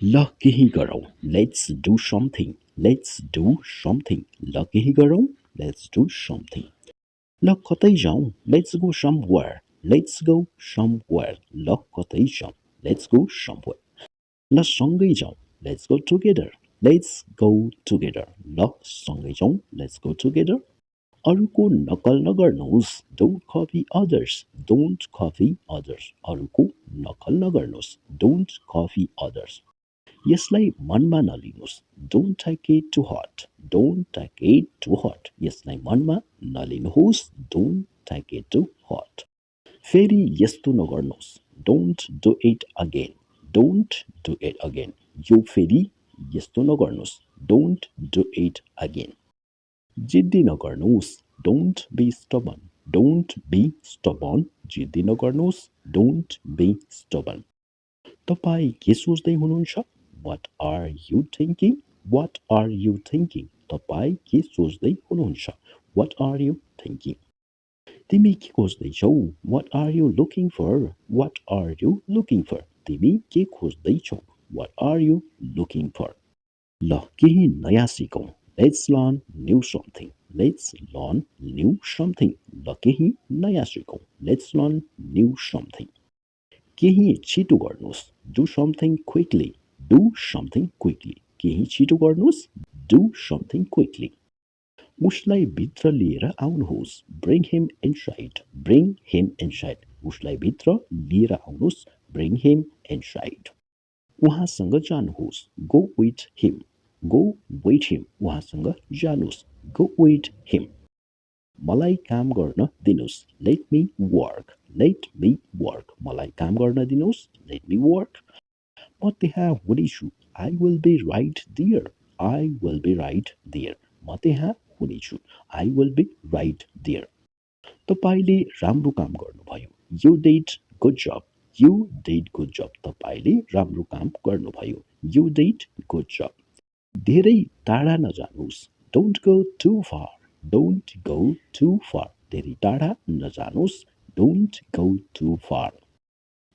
ल केही गरौँ, let's do something, let's do something, ल केही गरौँ, लेट्स डु समथिङ। ल कतै जाउँ, let's go somewhere, let's go somewhere, ल कतै जाउँ, लेट्स गो समवेयर। ल सँगै जाउँ, let's go together, let's go together, ल सँगै जाउँ, लेट्स गो टुगेदर। अरूको नकल नगर्नुहोस्, don't copy others, don't copy others, अरूको नकल नगर्नुहोस्, डोन्ट कपी अदर्स। यसलाई मनमा नलिनुहोस्, don't take it to heart, don't take it to heart, यसलाई मनमा नलिनुहोस्, don't take it to heart. फेरि यस्तो नगर्नुहोस्, don't do it again, don't do it again, यो फेरि यस्तो नगर्नुहोस्, डोन्ट डु इट अगेन। जिद्दी नगर्नुहोस्, don't be stubborn, don't be stubborn, जिद्दी नगर्नुहोस्, डोन्ट बी स्टबर्न। तपाईँ के सोच्दै हुनुहुन्छ? What are you thinking? What are you thinking? तपाईँ के सोच्दै हुनुहुन्छ? What are you thinking? तिमी के खोज्दैछौ? What are you looking for? What are you looking for? तिमी के खोज्दैछौ? What are you looking for? ल केही नयाँ सिकौँ, let's learn new something, let's learn new something, ल केही नयाँ सिकौँ, लेट्स लर्न न्यू समथिङ। केही छिटो गर्नुहोस्, do something quickly, do something quickly, केही छिटो गर्नुहोस्, डु समथिङ क्विकली। उसलाई भित्र लिएर आउनुहोस्, bring him inside, bring him inside, उसलाई भित्र लिएर आउनुहोस्, ब्रिङ हिम इनसाइड। उहाँसँग जानुहोस्, go with him, go with him, उहाँसँग जानुहोस्, गो विथ हिम। मलाई काम गर्न दिनुहोस्, let me work, let me work, मलाई काम गर्न दिनुहोस्, लेट मी वर्क। म त्यहाँ हुनेछु, I will be right there, I will be right there, म त्यहाँ हुनेछु, I will be right there. तपाईँले राम्रो काम गर्नुभयो, you did good job, you did good job, तपाईँले राम्रो काम गर्नुभयो, यु डिड गुड जब। धेरै टाढा नजानुहोस्, don't go too far, don't go too far, धेरै टाढा नजानुहोस्, डोन्ट गो टु फार।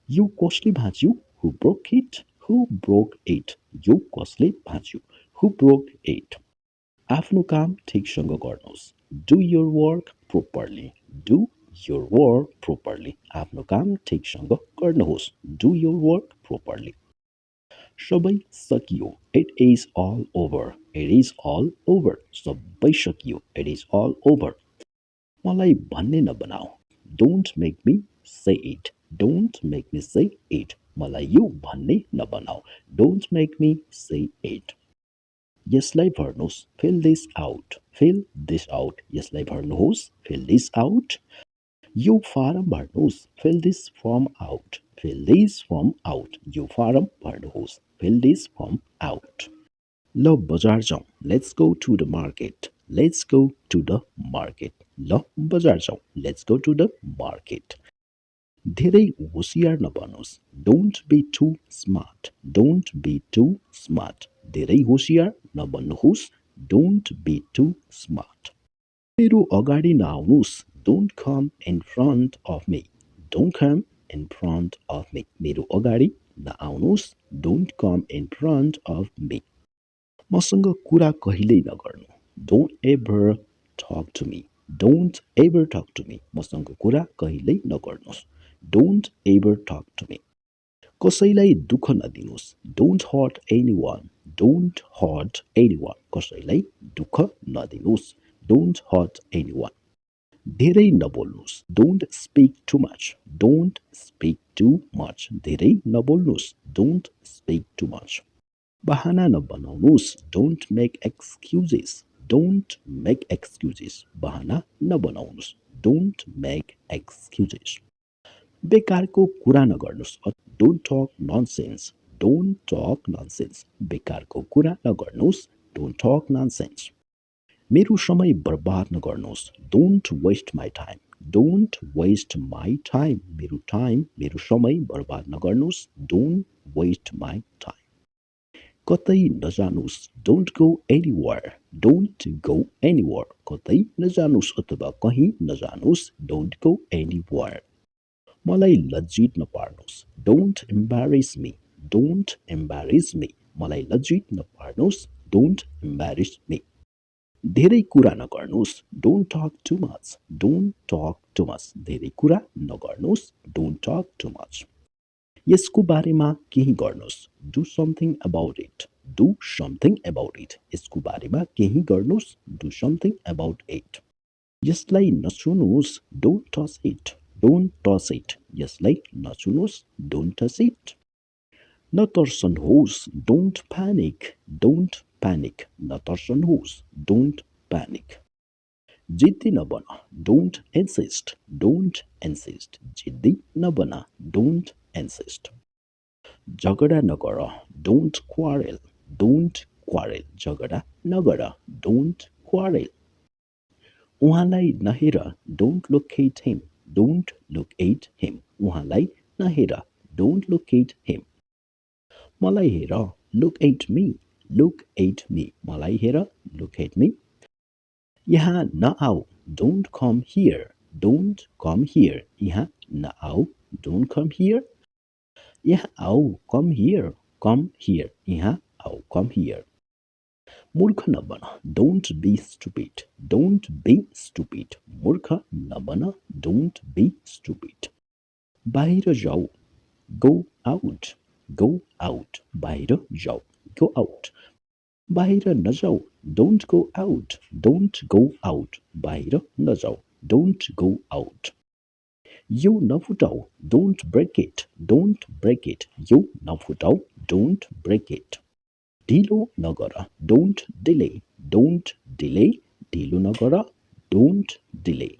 यो कसले भाँच्यो? Who broke it, who broke it, यो कसले भाँच्यो? Who broke it. आफ्नो काम ठिकसँग गर्नुहोस्, do your work properly, do your work properly, आफ्नो काम ठिकसँग गर्नुहोस्, डु योर वर्क प्रोपरली। सबै सकियो, it is all over, it is all over, सबै सकियो, इट इज अल ओभर। मलाई भन्ने नबनाऊ, don't make me say it, don't make me say it, मलाई यो भन्ने नबनाऊ, don't make me say it. यसलाई भर्नुहोस्, fill this out, fill this out, यसलाई भर्नुहोस्, फिल दिस आउट। यो फारम भर्नुहोस्, fill this form out, fill this form out, यो फारम भर्नुहोस्, फिल दिस फर्म आउट। ल बजार जाउँ, let's go to the market, let's go to the market, ल बजार जाउँ, let's go to the market. धेरै होसियार नबन्नुहोस्, don't be too smart, don't be too smart, धेरै होसियार नबन्नुहोस्, डोन्ट बी टु स्मार्ट। मेरो अगाडि नआउनुहोस्, don't come in front of me, don't come in front of me, मेरो अगाडि नआउनुहोस्, don't come in front of me. मसँग कुरा कहिल्यै नगर्नु, don't ever talk to me, don't ever talk to me, मसँग कुरा कहिल्यै नगर्नुहोस्, don't ever talk to me. कसैलाई दुःख नदिनुहोस्, don't hurt anyone, don't hurt anyone, कसैलाई दुःख नदिनुहोस्, डोन्ट हर्ट एनी वान। धेरै नबोल्नुहोस्, don't speak too much, don't speak too much, धेरै नबोल्नुहोस्, डोन्ट स्पिक टु मच। बहाना नबनाउनुहोस्, don't make excuses, don't make excuses, बहाना नबनाउनुहोस्, डोन्ट मेक एक्सक्युजेस। बेकारको कुरा नगर्नुहोस्, don't talk nonsense, don't talk nonsense, बेकारको कुरा नगर्नुहोस्, डोन्ट टक ननसेन्स। मेरो समय बर्बाद नगर्नुहोस्, don't waste my time, don't waste my time, मेरो टाइम, मेरो समय बर्बाद नगर्नुहोस्, डोन्ट वेस्ट माई टाइम। कतै नजानुहोस्, don't go anywhere, don't go anywhere, कतै नजानुहोस् अथवा कहीँ नजानुहोस्, डोन्ट गो एनीवेयर। मलाई लज्जित नपार्नुहोस्, don't embarrass me, don't embarrass me, मलाई लज्जित नपार्नुहोस्, डोन्ट एम्बारेस मी। धेरै कुरा नगर्नुहोस्, don't talk too much, don't talk too much. धेरै कुरा नगर्नुहोस्, डोन्ट टक टु मच। यसको बारेमा केही गर्नुहोस्, do something about it, do something about it. यसको बारेमा केही गर्नुहोस्, डु समथिङ अबाउट इट। यसलाई नछुनुहोस्, don't touch it, don't touch it. यसलाई नछुनुहोस्, डोन्ट टच इट। नतर्सनुहोस्, डोन्ट प्यानिक, डोन्ट प्यानिक। नतर्सनुहोस्, डोन्ट प्यानिक। जिद्दी नबन, डोन्ट इन्सिस्ट, डोन्ट इन्सिस्ट। जिद्दी नबन, डोन्ट इन्सिस्ट। झगडा नगर, डोन्ट क्वारेल, डोन्ट क्वारेल। झगडा नगर, डोन्ट क्वारेल। उहाँलाई नहेर, don't look at him, don't look at him. उहाँलाई नहेर, डोन्ट लुक एट हिम। मलाई हेर, look at me, look at me. मलाई हेर, लुक एट मी। यहाँ नआऊ, don't come here, don't come here. यहाँ नआऊ, डोन्ट कम हियर। यहाँ आऊ, कम हियर, कम हियर। यहाँ आऊ, कम हियर। मूर्ख नबन, don't be stupid, don't be stupid. मूर्ख नबन, डोन्ट बी स्टुपिड। बाहिर जाऊ, गो आउट, गो आउट। बाहिर जाऊ, गो आउट। बाहिर नजाऊ, don't go out, don't go out. बाहिर नजाऊ, डोन्ट गो आउट। यो नफुटाऊ, don't break it, don't break it. यो नफुटाऊ, डोन्ट ब्रेक इट। ढिलो नगर, डोन्ट डिले, डोन्ट डिले। ढिलो नगर, डोन्ट डिले।